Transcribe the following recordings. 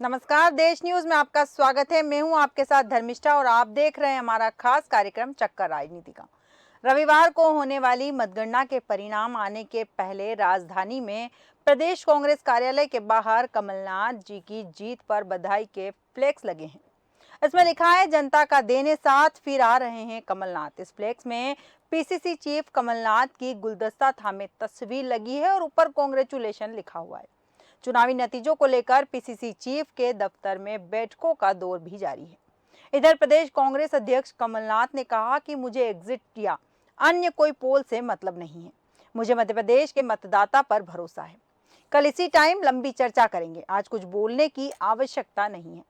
नमस्कार, देश न्यूज में आपका स्वागत है। मैं हूं आपके साथ धर्मिष्ठा और आप देख रहे हैं हमारा खास कार्यक्रम चक्कर राजनीति का। रविवार को होने वाली मतगणना के परिणाम आने के पहले राजधानी में प्रदेश कांग्रेस कार्यालय के बाहर कमलनाथ जी की जीत पर बधाई के फ्लेक्स लगे हैं। इसमें लिखा है, जनता का देने साथ फिर आ रहे हैं कमलनाथ। इस फ्लेक्स में पीसीसी चीफ कमलनाथ की गुलदस्ता थामे तस्वीर लगी है और ऊपर कांग्रेचुलेशन लिखा हुआ है। चुनावी नतीजों को लेकर पीसीसी चीफ के दफ्तर में बैठकों का दौर भी जारी है। इधर प्रदेश कांग्रेस अध्यक्ष कमलनाथ ने कहा कि मुझे एग्जिट या अन्य कोई पोल से मतलब नहीं है, मुझे मध्य प्रदेश के मतदाता पर भरोसा है। कल इसी टाइम लंबी चर्चा करेंगे, आज कुछ बोलने की आवश्यकता नहीं है।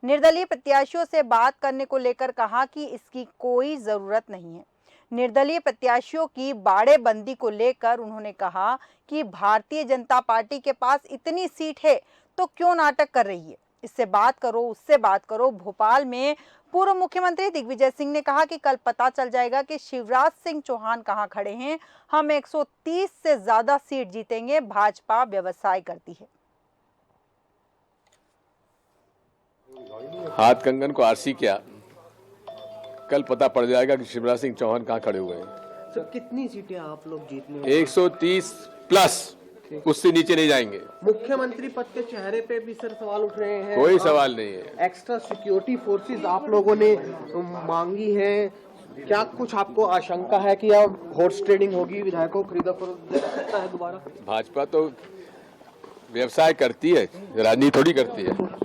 निर्दलीय प्रत्याशियों से बात करने को लेकर कहा कि इसकी कोई जरूरत नहीं है। निर्दलीय प्रत्याशियों की बाड़ेबंदी को लेकर उन्होंने कहा कि भारतीय जनता पार्टी के पास इतनी सीट है तो क्यों नाटक कर रही है, इससे बात करो, उससे बात करो। भोपाल में पूर्व मुख्यमंत्री दिग्विजय सिंह ने कहा कि कल पता चल जाएगा कि शिवराज सिंह चौहान कहां खड़े हैं। हम 130 से ज्यादा सीट जीतेंगे, भाजपा व्यवसाय करती है। हाथ कंगन को आरसी किया, कल पता पड़ जाएगा कि शिवराज सिंह चौहान कहाँ खड़े हुए हैं। सर, कितनी सीटें आप लोग जीतने वाले? 130 प्लस, उससे नीचे नहीं जाएंगे। मुख्यमंत्री पद के चेहरे पे भी सर सवाल उठ रहे हैं। कोई सवाल नहीं है। एक्स्ट्रा सिक्योरिटी फोर्सेस आप लोगों ने मांगी है, क्या कुछ आपको आशंका है कि अब हॉर्स ट्रेडिंग होगी, विधायकों को खरीदा फरोख्त सकता है दोबारा? भाजपा तो व्यवसाय करती है, राजनीति थोड़ी करती है।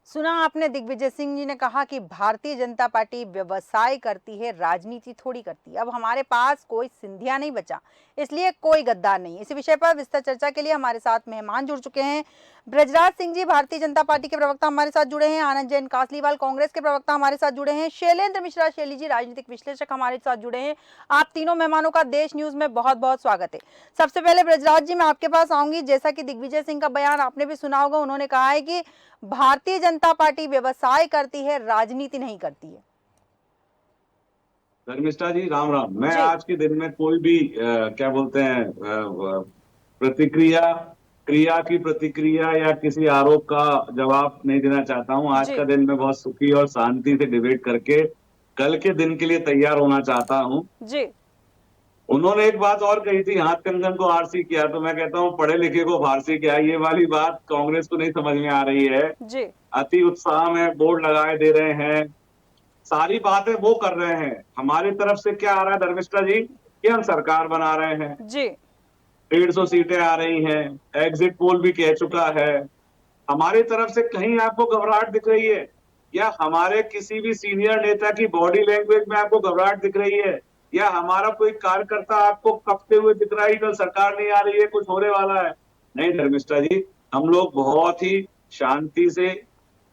सुना आपने, दिग्विजय सिंह जी ने कहा कि भारतीय जनता पार्टी व्यवसाय करती है, राजनीति थोड़ी करती है। अब हमारे पास कोई सिंधिया नहीं बचा, इसलिए कोई गद्दार नहीं। इसी विषय पर विस्तार चर्चा के लिए हमारे साथ मेहमान जुड़ चुके हैं। ब्रजराज सिंह जी भारतीय जनता पार्टी के प्रवक्ता हमारे साथ जुड़े हैं। आनंद जैन कासलीवाल कांग्रेस के प्रवक्ता हमारे साथ जुड़े हैं। शैलेंद्र मिश्रा शैली जी राजनीतिक विश्लेषक हमारे साथ जुड़े हैं। आप तीनों मेहमानों का देश न्यूज में बहुत बहुत स्वागत है। सबसे पहले ब्रजराज जी, मैं आपके पास आऊंगी। जैसा कि दिग्विजय सिंह का बयान आपने भी सुना होगा, उन्होंने कहा है कि भारतीय जनता पार्टी व्यवसाय करती है, राजनीति नहीं करती है। धर्मिष्ठा जी, राम राम। मैं आज के दिन में कोई भी क्या बोलते हैं प्रतिक्रिया, क्रिया की प्रतिक्रिया या किसी आरोप का जवाब नहीं देना चाहता हूं। आज का दिन मैं बहुत सुखी और शांति से डिबेट करके कल के दिन के लिए तैयार होना चाहता हूं जी। उन्होंने एक बात और कही थी, हाथ कंगन को आरसी किया, तो मैं कहता हूं पढ़े लिखे को फारसी किया। ये वाली बात कांग्रेस को नहीं समझ में आ रही है जी। अति उत्साह में बोर्ड लगाए दे रहे हैं, सारी बातें वो कर रहे हैं। हमारी तरफ से क्या आ रहा है धर्मिष्ठा जी, कि हम सरकार बना रहे हैं जी। 150 सीटें आ रही हैं, एग्जिट पोल भी कह चुका है। हमारी तरफ से कहीं आपको घबराहट दिख रही है, या हमारे किसी भी सीनियर नेता की बॉडी लैंग्वेज में आपको घबराहट दिख रही है, या हमारा कोई कार्यकर्ता आपको कपते हुए दिख रहा है कल सरकार नहीं आ रही है, कुछ होने वाला है? नहीं धर्मिष्ठा जी, हम लोग बहुत ही शांति से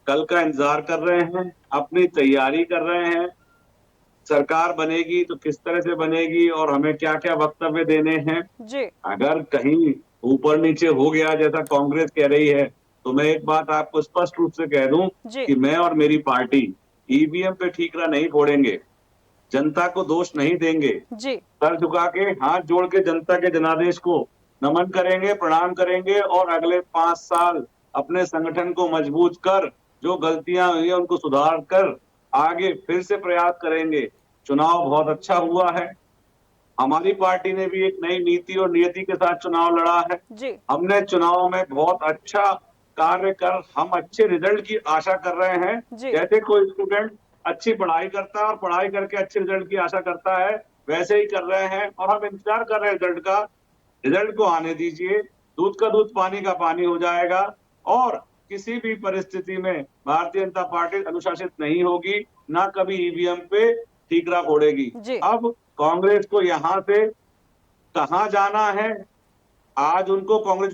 कल का इंतजार कर रहे हैं, अपनी तैयारी कर रहे हैं। सरकार बनेगी तो किस तरह से बनेगी और हमें क्या क्या वक्तव्य देने हैं। जी। अगर कहीं ऊपर नीचे हो गया जैसा कांग्रेस कह रही है, तो मैं एक बात आपको स्पष्ट रूप से कह दूं कि मैं और मेरी पार्टी ईवीएम पे ठीकरा नहीं फोड़ेंगे, जनता को दोष नहीं देंगे। जी। सर झुका के हाथ जोड़ के जनता के जनादेश को नमन करेंगे, प्रणाम करेंगे और अगले 5 साल अपने संगठन को मजबूत कर, जो गलतियां हुई है उनको सुधार कर आगे फिर से प्रयास करेंगे। चुनाव बहुत अच्छा हुआ है, हमारी पार्टी ने भी एक नई नीति और नियति के साथ चुनाव लड़ा है जी। हमने चुनाव में बहुत अच्छा कार्य कर हम अच्छे रिजल्ट की आशा कर रहे हैं। जैसे कोई स्टूडेंट अच्छी पढ़ाई करता है और पढ़ाई करके अच्छे रिजल्ट की आशा करता है, वैसे ही कर रहे हैं और हम इंतजार कर रहे हैं रिजल्ट का। रिजल्ट को आने दीजिए, दूध का दूध पानी का पानी हो जाएगा और किसी भी परिस्थिति में भारतीय जनता पार्टी अनुशासित नहीं होगी, ना कभी ईवीएम पे ठीकरा फोड़ेगी। अब कांग्रेस को यहाँ से कहाँ जाना है, आज उनको कांग्रेस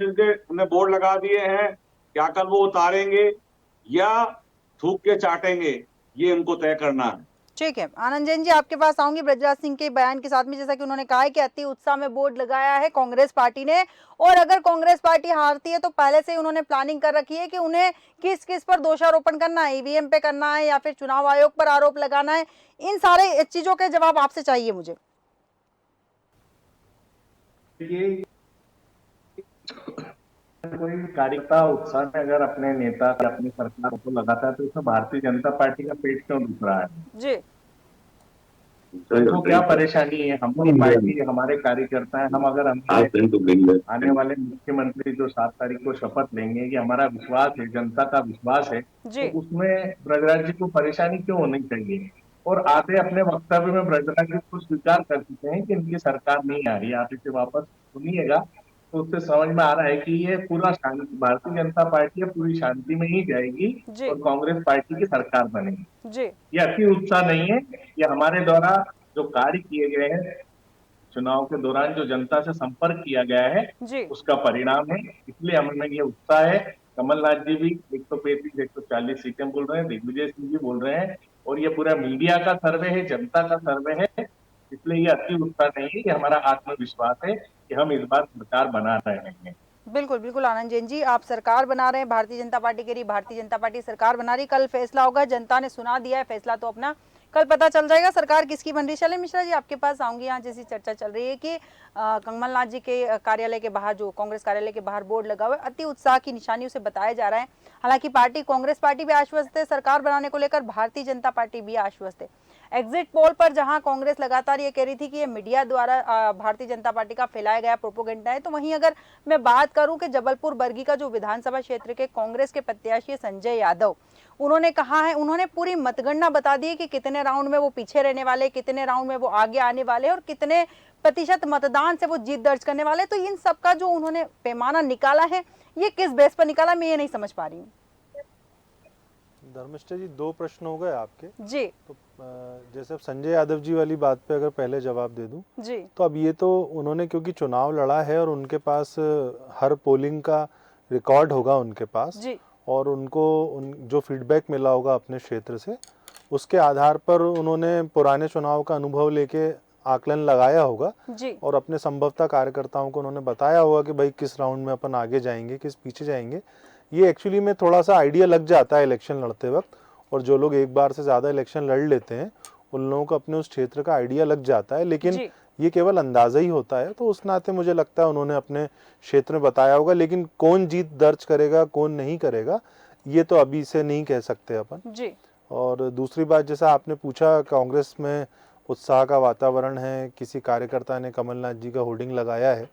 ने बोर्ड लगा दिए हैं, क्या कल वो उतारेंगे या थूक के चाटेंगे, ये उनको तय करना है। ठीक है, आनंद जैन जी आपके पास आऊंगी ब्रजराज सिंह के बयान के साथ में। जैसा कि उन्होंने कहा है कि अति उत्साह में बोर्ड लगाया है कांग्रेस पार्टी ने, और अगर कांग्रेस पार्टी हारती है तो पहले से ही उन्होंने प्लानिंग कर रखी है कि उन्हें किस किस पर दोषारोपण करना है, ईवीएम पे करना है या फिर चुनाव आयोग पर आरोप लगाना है। इन सारे चीजों के जवाब आपसे चाहिए मुझे। कोई कार्यकर्ता उत्साह में अगर अपने नेता या अपनी सरकार को लगाता है तो इसमें भारतीय जनता पार्टी का पेट क्यों दुख रहा है? जी तो क्या परेशानी है? हमारी पार्टी, हमारे कार्यकर्ता है, हम अगर हमारे आने वाले मुख्यमंत्री जो 7 तारीख को शपथ लेंगे कि हमारा विश्वास है, जनता का विश्वास है, जी तो उसमें ब्रजराज जी को परेशानी क्यों होनी चाहिए? और आधे अपने वक्तव्य में ब्रजराज जी को स्वीकार कर चुके हैं कि इनकी सरकार नहीं आ रही। आप इसे वापस सुनिएगा तो उससे समझ में आ रहा है कि ये पूरा शांति, भारतीय जनता पार्टी है पूरी शांति में ही जाएगी जी और कांग्रेस पार्टी की सरकार बनेगी। जी ये अति उत्साह नहीं है, ये हमारे द्वारा जो कार्य किए गए हैं, चुनाव के दौरान जो जनता से संपर्क किया गया है जी उसका परिणाम है। इसलिए हमें ये उत्साह है। कमलनाथ जी भी 135 140 सीटें बोल रहे हैं, दिग्विजय सिंह जी बोल रहे हैं, और ये पूरा मीडिया का सर्वे है, जनता का सर्वे है। इसलिए ये अति उत्साह नहीं है, ये हमारा आत्मविश्वास है कि हम इस बार सरकार बना रहे हैं। बिल्कुल बिल्कुल आनंद जैन जी, आप सरकार बना रहे हैं, भारतीय जनता पार्टी के लिए भारतीय जनता पार्टी सरकार बना रही। कल फैसला होगा, जनता ने सुना दिया है फैसला, तो अपना कल पता चल जाएगा सरकार किसकी बन रही। चले मिश्रा जी आपके पास आऊंगी। यहाँ जैसी चर्चा चल रही है कि कमलनाथ जी के कार्यालय के बाहर, जो कांग्रेस कार्यालय के बाहर बोर्ड लगा हुआ है, अति उत्साह की निशानी उसे बताया जा रहा है। हालांकि पार्टी, कांग्रेस पार्टी भी आश्वस्त है सरकार बनाने को लेकर, भारतीय जनता पार्टी भी आश्वस्त है। एग्जिट पोल पर जहां कांग्रेस लगातार ये कह रही थी कि ये मीडिया द्वारा भारतीय जनता पार्टी का फैलाया गया प्रोपोगेंडा है, तो वहीं अगर मैं बात करूं कि जबलपुर बरगी का जो विधानसभा क्षेत्र के कांग्रेस के प्रत्याशी संजय यादव, उन्होंने कहा है, उन्होंने पूरी मतगणना बता दी है कि कितने राउंड में वो पीछे रहने वाले, कितने राउंड में वो आगे आने वाले और कितने प्रतिशत मतदान से वो जीत दर्ज करने वाले। तो इन सबका जो उन्होंने पैमाना निकाला है, ये किस बेस पर निकाला, मैं ये नहीं समझ पा रही हूँ। धर्मिष्ठा जी, 2 प्रश्न हो गए आपके जी। तो जैसे संजय यादव जी वाली बात पे अगर पहले जवाब दे दूं जी। तो अब ये तो उन्होंने क्योंकि चुनाव लड़ा है और उनके पास हर पोलिंग का रिकॉर्ड होगा उनके पास जी। और उनको जो फीडबैक मिला होगा अपने क्षेत्र से, उसके आधार पर उन्होंने पुराने चुनाव का अनुभव लेके आकलन लगाया होगा जी। और अपने संभवतः कार्यकर्ताओं को उन्होंने बताया होगा कि भाई किस राउंड में अपन आगे जाएंगे, किस पीछे जाएंगे। ये एक्चुअली में थोड़ा सा आइडिया लग जाता है इलेक्शन लड़ते वक्त, और जो लोग एक बार से ज़्यादा इलेक्शन लड़ लेते हैं उन लोगों को अपने उस क्षेत्र का आइडिया लग जाता है, लेकिन ये केवल अंदाज़ा ही होता है। तो उस नाते मुझे लगता है उन्होंने अपने क्षेत्र में बताया होगा, लेकिन कौन जीत दर्ज करेगा कौन नहीं करेगा ये तो अभी से नहीं कह सकते अपन जी। और दूसरी बात, जैसा आपने पूछा, कांग्रेस में उत्साह का वातावरण है, किसी कार्यकर्ता ने कमलनाथ जी का होर्डिंग लगाया है,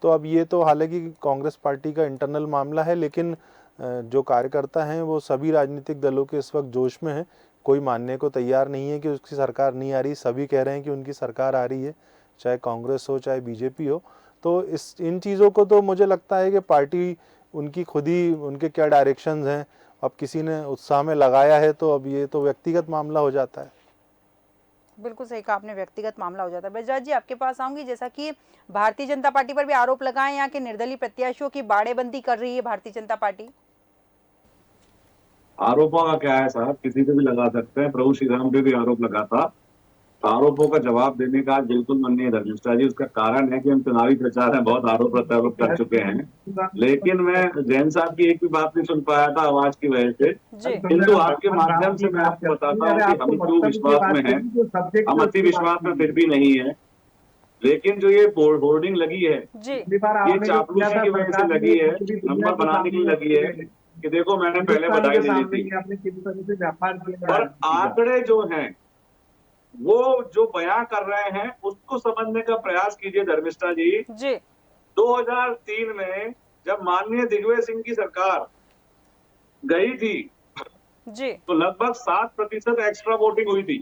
तो अब ये तो हालांकि कांग्रेस पार्टी का इंटरनल मामला है, लेकिन जो कार्यकर्ता हैं वो सभी राजनीतिक दलों के इस वक्त जोश में हैं। कोई मानने को तैयार नहीं है कि उसकी सरकार नहीं आ रही, सभी कह रहे हैं कि उनकी सरकार आ रही है, चाहे कांग्रेस हो चाहे बीजेपी हो। तो इन चीज़ों को तो मुझे लगता है कि पार्टी उनकी खुद ही, उनके क्या डायरेक्शंस हैं, अब किसी ने उत्साह में लगाया है तो अब ये तो व्यक्तिगत मामला हो जाता है। बिल्कुल सही कहा आपने, व्यक्तिगत मामला हो जाता है। बजाज जी आपके पास आऊंगी। जैसा कि भारतीय जनता पार्टी पर भी आरोप लगाए यहाँ के निर्दलीय प्रत्याशियों की बाड़ेबंदी कर रही है भारतीय जनता पार्टी। आरोपों का क्या है साहब, किसी पे भी लगा सकते हैं। प्रभु श्री राम पे भी आरोप लगा था, तो आरोपों का जवाब देने का बिल्कुल मन नहीं है धर्मिष्ठा जी। उसका कारण है कि हम चुनावी प्रचार में बहुत आरोप प्रत्यारोप कर चुके हैं, लेकिन मैं जैन साहब की एक भी बात नहीं सुन पाया था आवाज की वजह से। किंतु आपके माध्यम से मैं आपको बताता हूँ कि हम क्यों विश्वास में हैं। हम अति विश्वास में फिर भी नहीं है, लेकिन जो ये होर्डिंग लगी है ये चापलूसी की वजह से लगी है, नंबर बनाने के लिए लगी है कि देखो मैंने पहले बधाई दे दी थी। पर आंकड़े जो हैं वो जो बयां कर रहे हैं उसको समझने का प्रयास कीजिए धर्मिष्ठा जी। 2003 में जब माननीय दिग्विजय सिंह की सरकार गई थी तो लगभग 7% एक्स्ट्रा वोटिंग हुई थी।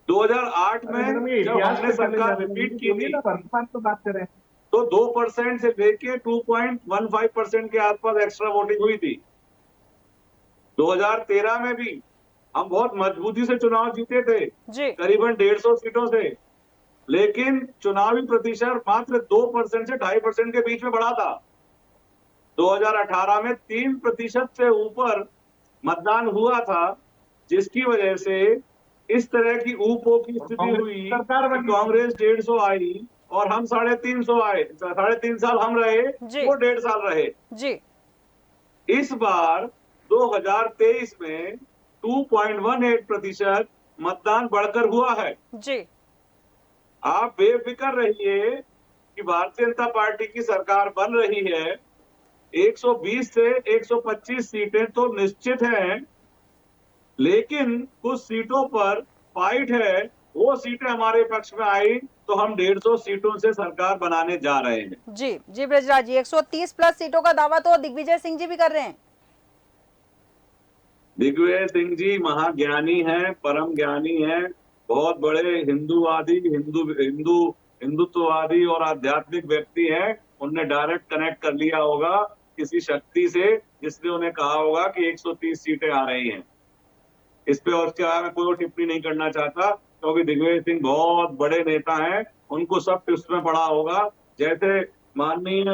2008 में जब हमने सरकार रिपीट की थी तो 2% से लेके 2.15% के आसपास एक्स्ट्रा वोटिंग हुई थी। 2013 में भी हम बहुत मजबूती से चुनाव जीते थे, करीबन 150 सीटों से, लेकिन चुनावी प्रतिशत मात्र 2% से 2.5% के बीच में बढ़ा था। 2018 में 3% से ऊपर मतदान हुआ था, जिसकी वजह से इस तरह की ऊपो की स्थिति हुई। कांग्रेस 150 आई और हम 350 आए, 3.5 साल हम रहे, वो 1.5 साल रहे। इस बार 2023 में 2.18% मतदान बढ़कर हुआ है। आप बेफिक्र रहिए, कि भारतीय जनता पार्टी की सरकार बन रही है, 120 से 125 सीटें तो निश्चित हैं, लेकिन कुछ सीटों पर फाइट है। वो सीटें हमारे पक्ष में आई तो हम 150 सीटों से सरकार बनाने जा रहे हैं। जी जी ब्रजराज जी, 130 प्लस सीटों का दावा तो दिग्विजय सिंह जी भी कर रहे हैं। दिग्विजय सिंह जी महाज्ञानी हैं, परम ज्ञानी हैं, बहुत बड़े हिंदूवादी, हिंदुत्ववादी और आध्यात्मिक व्यक्ति हैं। उनने डायरेक्ट कनेक्ट कर लिया होगा किसी शक्ति से, जिसने उन्हें कहा होगा कि 130 सीटें आ रही हैं। इस पे और क्या मैं कोई टिप्पणी नहीं करना चाहता, क्योंकि दिग्विजय सिंह बहुत बड़े नेता हैं, उनको सब टिप्स में पड़ा होगा। जैसे माननीय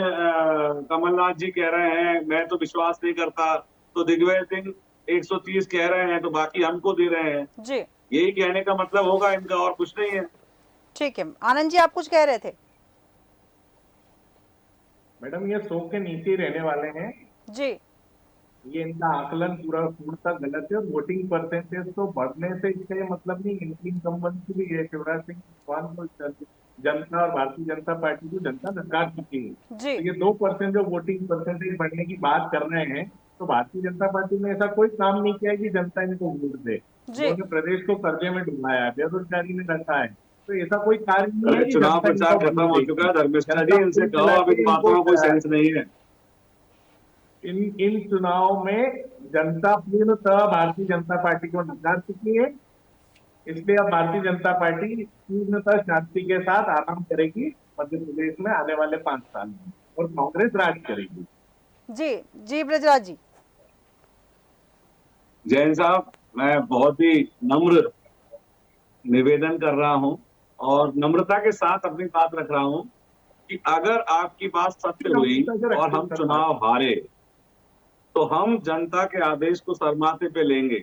कमलनाथ जी कह रहे हैं मैं तो विश्वास नहीं करता, तो दिग्विजय सिंह 130 कह रहे हैं तो बाकी हमको दे रहे हैं जी। यही कहने का मतलब होगा इनका, और कुछ नहीं है। ठीक है, आनंद जी आप कुछ कह रहे थे। मैडम ये 100 के नीचे ही रहने वाले हैं जी ये इनका आकलन पूर्णतः गलत है। और वोटिंग परसेंटेज तो बढ़ने से इसका ये मतलब नहीं, इनकी इनकम्बेंसी भी है। शिवराज सिंह चौहान को जनता और भारतीय जनता पार्टी को जनता नकार चुकी है। जी तो ये 2% जो वोटिंग परसेंटेज बढ़ने की बात कर रहे हैं, तो भारतीय जनता पार्टी ने ऐसा कोई काम नहीं किया कि जनता इनको वोट दे। उन्होंने प्रदेश को कर्जे में डुबाया है, बेरोजगारी में रखा है, तो ऐसा कोई कार्य नहीं है कि चुनाव प्रचार खत्म हो चुका है धर्मेश जी, इनसे कहो अब इन बातों में कोई सेंस नहीं है। इन चुनाव में जनता पूर्णतः भारतीय जनता पार्टी को नकार चुकी है। इसलिए अब भारतीय जनता पार्टी पूर्णतः शांति के साथ आराम करेगी मध्य प्रदेश में आने वाले 5 साल में, और कांग्रेस राज करेगी। जी जी ब्रजराज जी। जैन साहब, मैं बहुत ही नम्र निवेदन कर रहा हूं और नम्रता के साथ अपनी बात रख रहा हूं कि अगर आपकी बात सत्य हुई और हम चुनाव हारे, तो हम जनता के आदेश को सरमाथे पे लेंगे,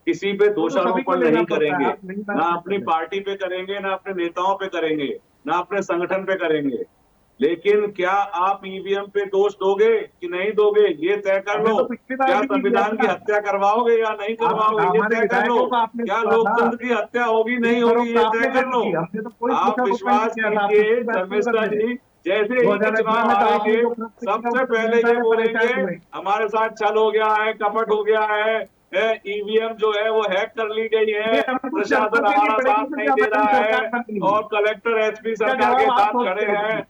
किसी पे दोषारोपण नहीं करेंगे, ना अपनी पार्टी पे करेंगे, ना अपने नेताओं पे करेंगे, ना अपने संगठन पे करेंगे। लेकिन क्या आप ईवीएम पे दोष दोगे कि नहीं दोगे, ये तय कर लो। क्या संविधान की हत्या करवाओगे या नहीं करवाओगे, ये तय कर लो। क्या लोकतंत्र की हत्या होगी नहीं होगी, ये तय कर लो। आप विश्वास कीजिए धर्मेश जी, जैसे ही चुनाव हारेंगे सबसे पहले ये बोलेंगे हमारे साथ छल हो गया है, कपट हो गया है, ईवीएम जो है वो हैक कर ली गई है, प्रशासन हमारा साथ नहीं दे रहा है और कलेक्टर एसपी सरकार के साथ खड़े हैं।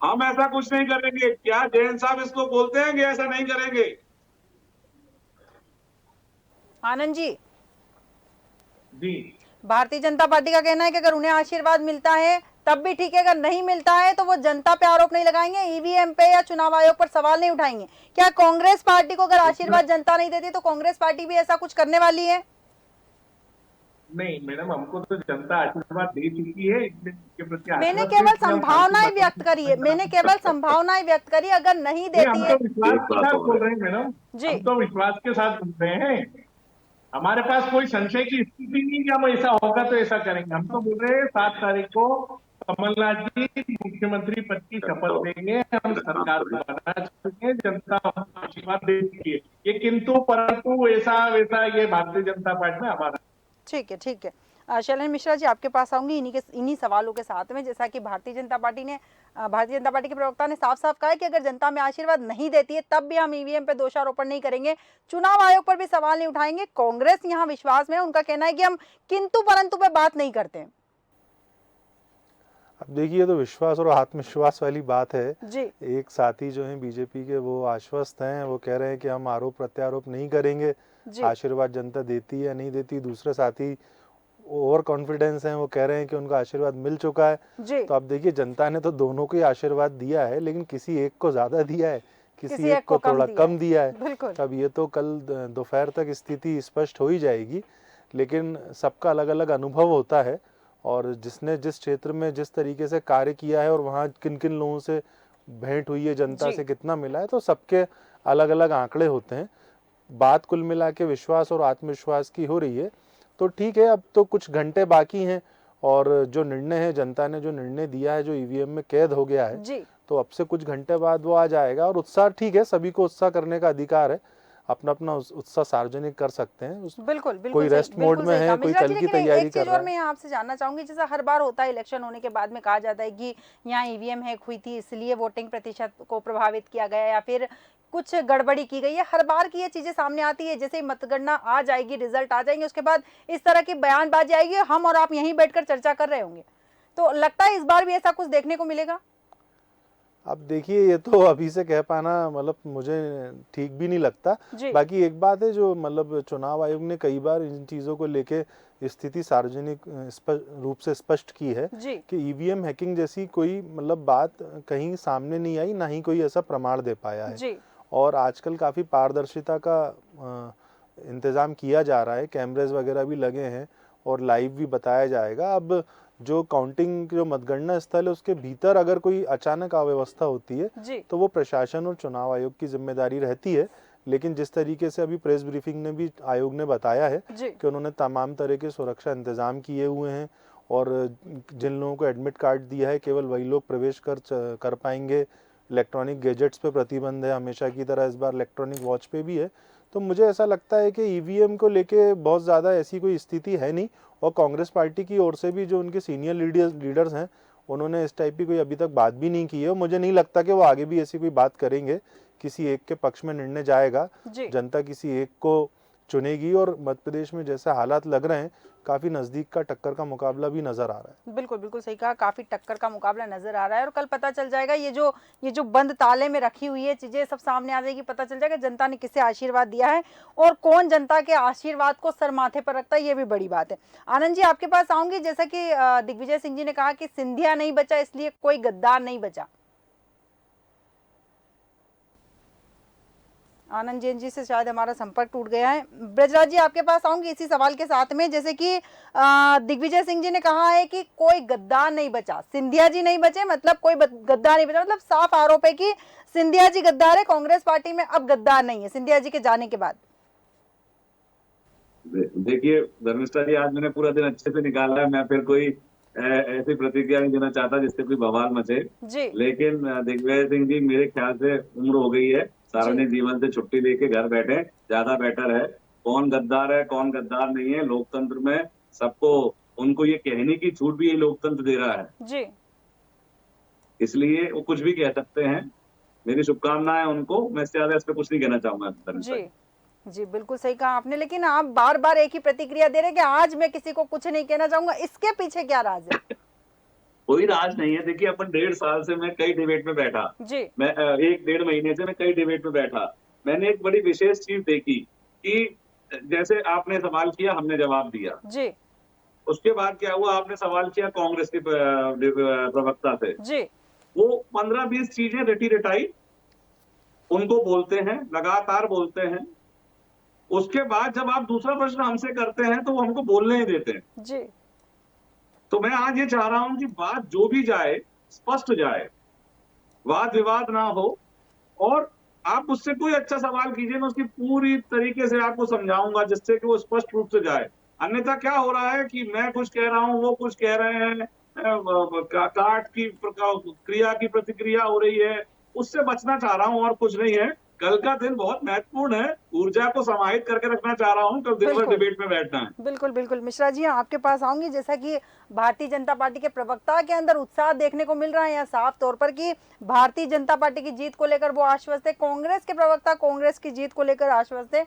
हम ऐसा कुछ नहीं करेंगे। क्या जैन साहब इसको बोलते हैं कि ऐसा नहीं करेंगे? आनंद जी जी, भारतीय जनता पार्टी का कहना है कि अगर उन्हें आशीर्वाद मिलता है तब भी ठीक है, अगर नहीं मिलता है तो वो जनता पे आरोप नहीं लगाएंगे, ईवीएम पे या चुनाव आयोग पर सवाल नहीं उठाएंगे। क्या कांग्रेस पार्टी को अगर आशीर्वाद जनता नहीं देती तो कांग्रेस पार्टी भी ऐसा कुछ करने वाली है? नहीं मैडम, हमको तो जनता आशीर्वाद दे चुकी है। मैंने केवल संभावनाएं व्यक्त करी है, मैंने केवल संभावनाएं व्यक्त करी, अगर नहीं देती है। विश्वास के साथ बोल रहे हैं मैडम जी, हम तो विश्वास के साथ बोल रहे हैं। हमारे पास कोई संशय की स्थिति नहीं कि हम ऐसा होगा तो ऐसा करेंगे। हम तो बोल रहे हैं 7 तारीख को कमलनाथ जी मुख्यमंत्री पद की शपथ लेंगे, हम सरकार बना चुके हैं, जनता आशीर्वाद दे चुकी है। ये किंतु परंतु ऐसा वैसा ये भारतीय जनता पार्टी में हमारा। ठीक है ठीक है। शैलेंद्र मिश्रा जी आपके पास आऊंगी इन्हीं सवालों के साथ में। जैसा कि भारतीय जनता पार्टी के प्रवक्ता ने साफ साफ कहा है कि अगर जनता में आशीर्वाद नहीं देती है तब भी हम ईवीएम पे दोषारोपण नहीं करेंगे, चुनाव आयोग पर भी सवाल नहीं उठाएंगे। कांग्रेस यहाँ विश्वास में है, उनका कहना है कि हम किंतु परंतु पे बात नहीं करते हैं। अब देखिए, तो विश्वास और आत्मविश्वास वाली बात है जी। एक साथी जो है बीजेपी के, वो आश्वस्त हैं, वो कह रहे हैं कि हम आरोप प्रत्यारोप नहीं करेंगे, आशीर्वाद जनता देती है या नहीं देती। दूसरे साथी ओवर कॉन्फिडेंस हैं, वो कह रहे हैं कि उनका आशीर्वाद मिल चुका है। तो अब देखिए, जनता ने तो दोनों को ही आशीर्वाद दिया है, लेकिन किसी एक को ज्यादा दिया है, किसी एक को थोड़ा कम दिया है। अब ये तो कल दोपहर तक स्थिति स्पष्ट हो ही जाएगी, लेकिन सबका अलग अलग अनुभव होता है और जिसने जिस क्षेत्र में जिस तरीके से कार्य किया है और वहाँ किन किन लोगों से भेंट हुई है, जनता से कितना मिला है, तो सबके अलग अलग आंकड़े होते हैं। बात कुल मिला के विश्वास और आत्मविश्वास की हो रही है, तो ठीक है। अब तो कुछ घंटे बाकी हैं और जो निर्णय है, जनता ने जो निर्णय दिया है, जो ईवीएम में कैद हो गया है, तो अब से कुछ घंटे बाद वो आ जाएगा। और उत्साह ठीक है, सभी को उत्साह करने का अधिकार है। अपना अपना उत्साह सार्वजनिक कर सकते हैं। बिल्कुल बिल्कुल कोई सही, रेस्ट मोड बिल्कुल में सही है, कहा कोई मिश्रा जी। कल की लेकिन तैयारी एक कर चीज रहा और है। मैं यहाँ आपसे जानना चाहूंगी, जैसा हर बार होता है इलेक्शन होने के बाद में कहा जाता है कि यहाँ ईवीएम हैक हुई थी इसलिए वोटिंग प्रतिशत को प्रभावित किया गया या फिर कुछ गड़बड़ी की गई है। हर बार की ये चीजें सामने आती है, जैसे ही मतगणना आ जाएगी, रिजल्ट आ जाएंगे, उसके बाद इस तरह की बयानबाजी आएगी, हम और आप यहीं बैठकर चर्चा कर रहे होंगे। तो लगता है इस बार भी ऐसा कुछ देखने को मिलेगा? अब देखिए, ये तो अभी से कह पाना मतलब मुझे ठीक भी नहीं लगता। जी बाकी एक बात है जो मतलब चुनाव आयोग ने कई बार इन चीज़ों को लेके स्थिति सार्वजनिक रूप से स्पष्ट की है जी कि ईवीएम हैकिंग जैसी कोई मतलब बात कहीं सामने नहीं आई, ना ही कोई ऐसा प्रमाण दे पाया है। जी और आजकल काफ़ी पारदर्शिता का इंतज़ाम किया जा रहा है, कैमरेज वगैरह भी लगे हैं और लाइव भी बताया जाएगा। अब जो काउंटिंग जो मतगणना स्थल है उसके भीतर अगर कोई अचानक अव्यवस्था होती है जी तो वो प्रशासन और चुनाव आयोग की जिम्मेदारी रहती है। लेकिन जिस तरीके से अभी प्रेस ब्रीफिंग ने भी आयोग ने बताया है जी कि उन्होंने तमाम तरह के सुरक्षा इंतजाम किए हुए हैं और जिन लोगों को एडमिट कार्ड दिया है केवल वही लोग प्रवेश कर पाएंगे। इलेक्ट्रॉनिक गैजेट्स पे प्रतिबंध है, हमेशा की तरह इस बार इलेक्ट्रॉनिक वॉच पे भी है। तो मुझे ऐसा लगता है कि ईवीएम को लेके बहुत ज़्यादा ऐसी कोई स्थिति है नहीं। और कांग्रेस पार्टी की ओर से भी जो उनके सीनियर लीडर्स हैं उन्होंने इस टाइप की कोई अभी तक बात भी नहीं की है। मुझे नहीं लगता कि वो आगे भी ऐसी कोई बात करेंगे। किसी एक के पक्ष में निर्णय जाएगा, जी जनता किसी एक को चुनेगी और मध्य प्रदेश में जैसे हालात लग रहे हैं काफ़ी नज़दीक का टक्कर का मुकाबला भी नज़र आ रहा है। बिल्कुल बिल्कुल सही कहा, काफी टक्कर का मुकाबला नजर आ रहा है और कल पता चल जाएगा ये जो बंद ताले में रखी हुई है चीजें सब सामने आ जाएगी। पता चल जाएगा जनता ने किसे आशीर्वाद दिया है और कौन जनता के आशीर्वाद को सर माथे पर रखता है, ये भी बड़ी बात है। आनंद जी आपके पास आऊंगी, जैसा कि दिग्विजय सिंह जी ने कहा कि सिंधिया नहीं बचा इसलिए कोई गद्दार नहीं बचा। आनंद जैन जी से शायद हमारा संपर्क टूट गया है। ब्रजराज जी आपके पास आऊंगी इसी सवाल के साथ में, जैसे कि दिग्विजय सिंह जी ने कहा है कि कोई गद्दार नहीं बचा, सिंधिया जी नहीं बचे, मतलब कोई गद्दार नहीं बचा, मतलब साफ आरोप है कि सिंधिया जी गद्दार है, कांग्रेस पार्टी में अब गद्दार नहीं है सिंधिया जी के जाने के बाद। देखिए धर्मिष्ठा जी, आज मैंने पूरा दिन अच्छे से निकाला है। मैं फिर कोई ऐसी प्रतिक्रिया नहीं देना चाहता जिससे कोई बवाल मचे। जी लेकिन दिग्विजय सिंह जी, मेरे ख्याल से उम्र हो गई है, सार्वजनिक जीवन से छुट्टी लेके घर बैठे ज्यादा बेटर है। कौन गद्दार है कौन गद्दार नहीं है, लोकतंत्र में सबको उनको ये कहने की छूट भी ये लोकतंत्र दे रहा है, जी इसलिए वो कुछ भी कह सकते हैं। मेरी शुभकामनाएं उनको। मैं इससे ज्यादा इस पर कुछ नहीं कहना चाहूंगा धर्मिष्ठा जी जी। जी बिल्कुल सही कहा आपने, लेकिन आप बार बार एक ही प्रतिक्रिया दे रहे हैं कि आज मैं किसी को कुछ नहीं कहना चाहूंगा, इसके पीछे क्या राज है? कोई राज नहीं है। देखिए अपन 1.5 साल से मैं कई डिबेट में बैठा, जी मैं 1-1.5 महीने से मैं कई डिबेट में बैठा। मैंने एक बड़ी विशेष चीज देखी कि जैसे आपने सवाल किया हमने जवाब दिया, जी उसके बाद क्या हुआ, आपने सवाल किया कांग्रेस के प्रवक्ता से, जी वो 15-20 चीजें रटी रटाई उनको बोलते हैं, लगातार बोलते हैं। उसके बाद जब आप दूसरा प्रश्न हमसे करते हैं तो वो हमको बोलने ही देते हैं। जी तो मैं आज ये चाह रहा हूं कि बात जो भी जाए स्पष्ट जाए, वाद विवाद ना हो, और आप मुझसे कोई अच्छा सवाल कीजिए, मैं उसकी पूरी तरीके से आपको समझाऊंगा जिससे कि वो स्पष्ट रूप से जाए। अन्यथा क्या हो रहा है कि मैं कुछ कह रहा हूं, वो कुछ कह रहे हैं, काट की क्रिया की प्रतिक्रिया हो रही है, उससे बचना चाह रहा हूं और कुछ नहीं है। कल का दिन बहुत महत्वपूर्ण है, ऊर्जा को समाहित करके रखना चाह रहा हूं, कल दिन भर बिल्कुल डिबेट में बैठना है। बिल्कुल बिल्कुल मिश्रा जी आपके पास आऊंगी, जैसा कि भारतीय जनता पार्टी के प्रवक्ता के अंदर उत्साह देखने को मिल रहा है या साफ तौर पर कि भारतीय जनता पार्टी की जीत को लेकर वो आश्वस्त है, कांग्रेस के प्रवक्ता कांग्रेस की जीत को लेकर आश्वस्त है।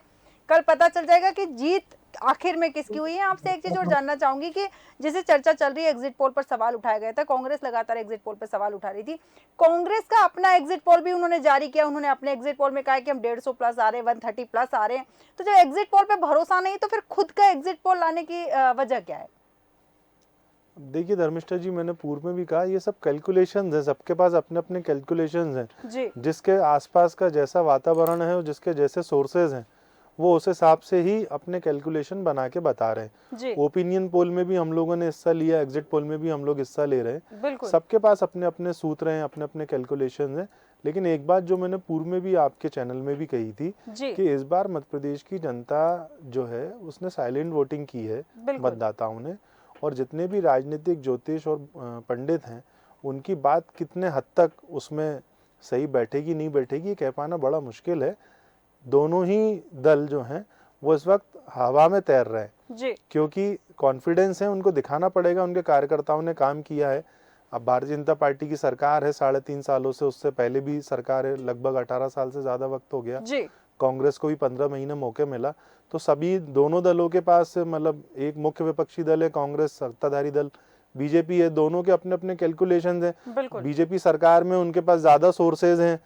कल पता चल जाएगा कि जीत आखिर में किसकी हुई है। आपसे एक चीज और जानना चाहूंगी कि जैसे चर्चा चल रही है, एग्जिट पोल पर सवाल उठाया गया था, कांग्रेस लगातार एग्जिट पोल पर सवाल उठा रही थी, कांग्रेस का अपना एग्जिट पोल भी उन्होंने जारी किया। उन्होंने अपने एग्जिट पोल में कहा कि हम 150 प्लस आ रहे हैं, 130 प्लस आ रहे हैं। तो जब एग्जिट पोल पे भरोसा नहीं तो फिर खुद का एग्जिट पोल लाने की वजह क्या है? देखिए धर्मिष्ठा जी, मैंने पूर्व में भी कहा ये सब कैलकुलेशंस हैं, सबके पास अपने अपने कैलकुलेशंस हैं। जी जिसके आसपास का जैसा वातावरण है और जिसके जैसे सोर्सेज हैं वो उस हिसाब से ही अपने कैलकुलेशन बना के बता रहे हैं। जी ओपिनियन पोल में भी हम लोगों ने हिस्सा लिया, एग्जिट पोल में भी हम लोग हिस्सा ले रहे हैं। बिल्कुल सबके पास अपने अपने सूत्र हैं, अपने अपने कैलकुलेशन हैं। लेकिन एक बात जो मैंने पूर्व में भी आपके चैनल में भी कही थी जी कि इस बार मध्य प्रदेश की जनता जो है उसने साइलेंट वोटिंग की है, बिल्कुल मतदाताओं ने। और जितने भी राजनीतिक ज्योतिष और पंडित हैं उनकी बात कितने हद तक उसमें सही बैठेगी नहीं बैठेगी कह पाना बड़ा मुश्किल है। दोनों ही दल जो हैं वो इस वक्त हवा में तैर रहे हैं जी क्योंकि कॉन्फिडेंस है, उनको दिखाना पड़ेगा, उनके कार्यकर्ताओं ने काम किया है। अब भारतीय जनता पार्टी की सरकार है 3.5 सालों से, उससे पहले भी सरकार है, लगभग 18 साल से ज़्यादा वक्त हो गया। जी कांग्रेस को भी 15 महीने मौके मिला। तो सभी दोनों दलों के पास, मतलब एक मुख्य विपक्षी दल है कांग्रेस, सत्ताधारी दल बीजेपी है, दोनों के अपने अपने कैलकुलेशंस हैं। बिल्कुल बीजेपी सरकार में उनके पास ज़्यादा सोर्सेज हैं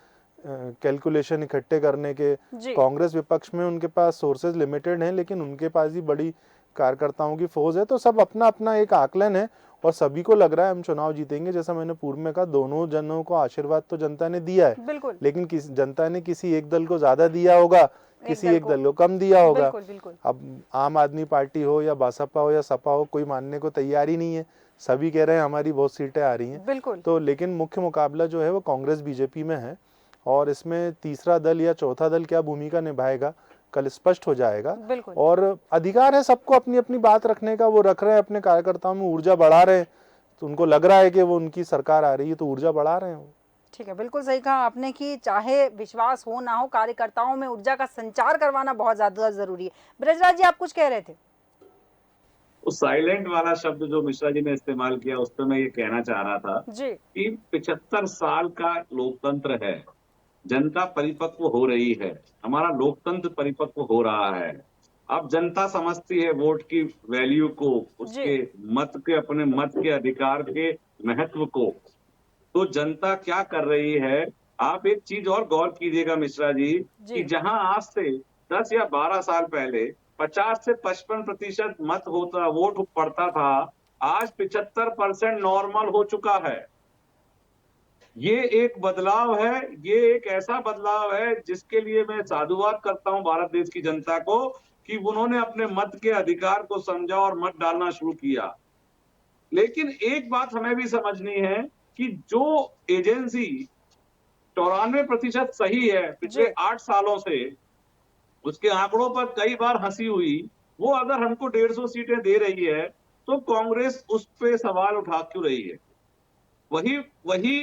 कैलकुलेशन इकट्ठे करने के। जी कांग्रेस विपक्ष में उनके पास सोर्सेज लिमिटेड हैं, लेकिन उनके पास ही बड़ी कार्यकर्ताओं की फौज है। तो सब अपना अपना एक आकलन है और सभी को लग रहा है हम चुनाव जीतेंगे। जैसा मैंने पूर्व में कहा, दोनों जनों को आशीर्वाद तो जनता ने दिया है, बिल्कुल लेकिन जनता ने किसी एक दल को ज्यादा दिया होगा, किसी एक दल को कम दिया होगा। बिल्कुल बिल्कुल अब आम आदमी पार्टी हो या बसपा हो या सपा हो, कोई मानने को तैयार ही नहीं है। सभी कह रहे हैं हमारी बहुत सीटें आ रही हैं। बिल्कुल तो लेकिन मुख्य मुकाबला जो है वो कांग्रेस बीजेपी में है, और इसमें तीसरा दल या चौथा दल क्या भूमिका निभाएगा कल स्पष्ट हो जाएगा। बिल्कुल और अधिकार है सबको अपनी अपनी बात रखने का, वो रख रहे हैं, अपने कार्यकर्ताओं में ऊर्जा बढ़ा रहे हैं। तो उनको लग रहा है कि वो उनकी सरकार आ रही है तो ऊर्जा बढ़ा रहे हैं वो। ठीक है, बिल्कुल सही कहा आपने कि चाहे विश्वास हो ना हो, कार्यकर्ताओं में ऊर्जा का संचार करवाना बहुत ज्यादा जरूरी है। ब्रजराज जी, आप कुछ कह रहे थे। उस साइलेंट वाला शब्द जो मिश्रा जी ने इस्तेमाल किया, उस पर मैं ये कहना चाह रहा था जी कि 75 साल का लोकतंत्र है, जनता परिपक्व हो रही है, हमारा लोकतंत्र परिपक्व हो रहा है। अब जनता समझती है वोट की वैल्यू को, उसके मत के, अपने मत के अधिकार के महत्व को। तो जनता क्या कर रही है, आप एक चीज और गौर कीजिएगा मिश्रा जी, कि जहां आज से 10 या 12 साल पहले 50 से 55% मत होता, वोट पड़ता था, आज 75% नॉर्मल हो चुका है। ये एक बदलाव है, ये एक ऐसा बदलाव है जिसके लिए मैं साधुवाद करता हूं भारत देश की जनता को कि उन्होंने अपने मत के अधिकार को समझा और मत डालना शुरू किया। लेकिन एक बात हमें भी समझनी है कि जो एजेंसी 94% सही है पिछले 8 सालों से, उसके आंकड़ों पर कई बार हंसी हुई, वो अगर हमको 150 सीटें दे रही है तो कांग्रेस उस पे सवाल उठा क्यों रही है? वही वही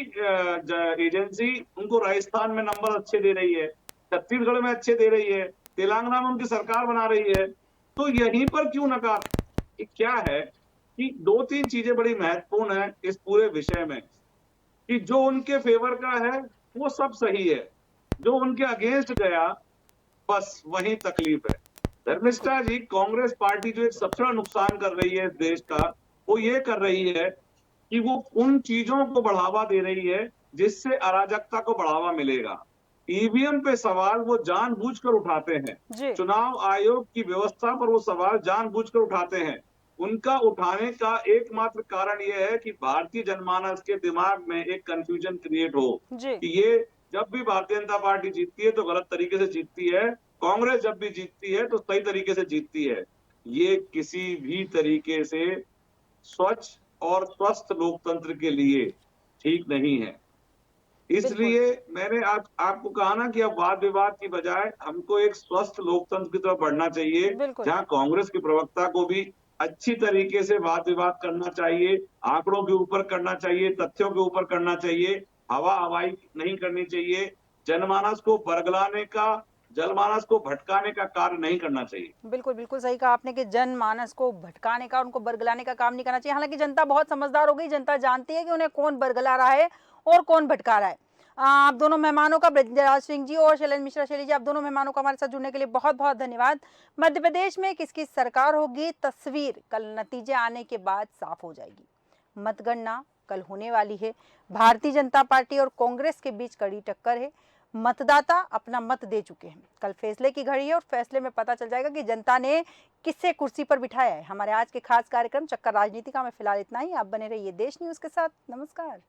एजेंसी उनको राजस्थान में नंबर अच्छे दे रही है, छत्तीसगढ़ में अच्छे दे रही है, तेलंगाना में उनकी सरकार बना रही है, तो यहीं पर क्यों नकार? क्या है कि 2-3 चीजें बड़ी महत्वपूर्ण है इस पूरे विषय में, कि जो उनके फेवर का है वो सब सही है, जो उनके अगेंस्ट गया बस वही तकलीफ है। धर्मिष्ठा जी, कांग्रेस पार्टी जो एक सबसे बड़ा नुकसान कर रही है इस देश का, वो ये कर रही है कि वो उन चीजों को बढ़ावा दे रही है जिससे अराजकता को बढ़ावा मिलेगा। ईवीएम पे सवाल वो जानबूझकर उठाते हैं, चुनाव आयोग की व्यवस्था पर वो सवाल जानबूझकर उठाते हैं। उनका उठाने का एकमात्र कारण यह है कि भारतीय जनमानस के दिमाग में एक कंफ्यूजन क्रिएट हो कि ये जब भी भारतीय जनता पार्टी जीतती है तो गलत तरीके से जीतती है, कांग्रेस जब भी जीतती है तो सही तरीके से जीतती है। ये किसी भी तरीके से स्वच्छ और स्वस्थ लोकतंत्र के लिए ठीक नहीं है। इसलिए मैंने आज आपको कहा ना कि अब वाद विवाद की बजाय हमको एक स्वस्थ लोकतंत्र की तरफ बढ़ना चाहिए, जहां कांग्रेस के प्रवक्ता को भी अच्छी तरीके से वाद विवाद करना चाहिए, आंकड़ों के ऊपर करना चाहिए, तथ्यों के ऊपर करना चाहिए, हवा हवाई नहीं करनी चाहिए, जनमानस को बरगलाने का, जनमानस को भटकाने का कार्य नहीं करना चाहिए। बिल्कुल बिल्कुल सही कहा आपने कि जनमानस को भटकाने का, उनको बरगलाने का काम नहीं करना चाहिए। हालांकि जनता बहुत समझदार हो गई, जनता जानती है कि उन्हें कौन बरगला रहा है और कौन भटका रहा है। आप दोनों मेहमानों का, ब्रजराज सिंह जी और शैलेंद्र मिश्रा शैली जी, आप दोनों मेहमानों का हमारे साथ जुड़ने के लिए बहुत बहुत धन्यवाद। मध्य प्रदेश में किसकी सरकार होगी, तस्वीर कल नतीजे आने के बाद साफ हो जाएगी। मतगणना कल होने वाली है। भारतीय जनता पार्टी और कांग्रेस के बीच कड़ी टक्कर है। मतदाता अपना मत दे चुके हैं। कल फैसले की घड़ी है और फैसले में पता चल जाएगा कि जनता ने किससे कुर्सी पर बिठाया है। हमारे आज के खास कार्यक्रम चक्कर राजनीति का में फिलहाल इतना ही। आप बने रहिए देश न्यूज के साथ। नमस्कार।